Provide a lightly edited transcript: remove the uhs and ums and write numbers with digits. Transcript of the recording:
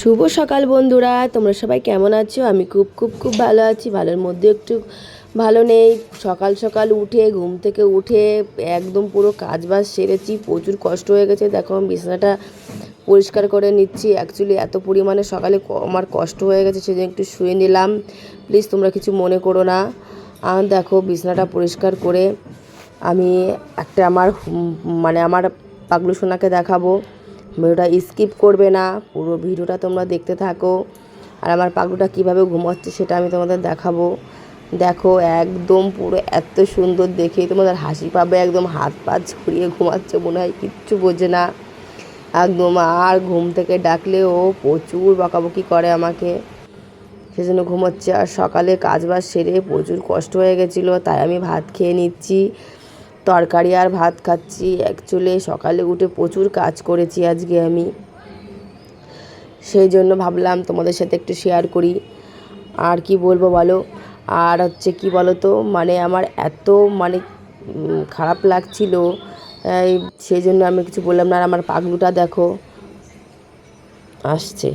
শুভ সকাল বন্ধুরা, তোমরা সবাই কেমন আছো? আমি খুব খুব খুব ভালো আছি। ভালোর মধ্যে একটু ভালো নেই। সকাল সকাল উঠে ঘুম থেকে উঠে একদম পুরো কাজবাজ সেরেছি, প্রচুর কষ্ট হয়ে গেছে। দেখো আমি বিছানাটা পরিষ্কার করে নিচ্ছি। অ্যাকচুয়ালি এত পরিমাণে সকালে আমার কষ্ট হয়ে গেছে, সেজন্য একটু শুয়ে নিলাম। প্লিজ তোমরা কিছু মনে করো না। আর দেখো বিছানাটা পরিষ্কার করে আমি একটা আমার পাগলু সোনাকে দেখাবো। ভিডিওটা স্কিপ করবে না, পুরো ভিডিওটা তোমরা দেখতে থাকো। আর আমার পাগলুটা কীভাবে ঘুমাচ্ছে সেটা আমি তোমাদের দেখাবো। দেখো একদম পুরো এত সুন্দর দেখে তোমাদের হাসি পাবে। একদম হাত পা ছড়িয়ে ঘুমাচ্ছে, মনে হয় কিচ্ছু বোঝে না একদম। আর ঘুম থেকে ডাকলে ও প্রচুর বকাবকি করে আমাকে, সেজন্য ঘুমোচ্ছে। আর সকালে কাজবাজ সেরে প্রচুর কষ্ট হয়ে গেছিলো, তাই আমি ভাত খেয়ে নিচ্ছি। তরকারি আর ভাত খাচ্ছি। অ্যাকচুয়ালি সকালে উঠে প্রচুর কাজ করেছি আজকে আমি, সেই জন্য ভাবলাম তোমাদের সাথে একটু শেয়ার করি। আর কি বলবো বলো। আর হচ্ছে কি বলো তো, আমার এত খারাপ লাগছিল, সেই জন্য আমি কিছু বললাম না। আর আমার পাগলুটা দেখো আসছে।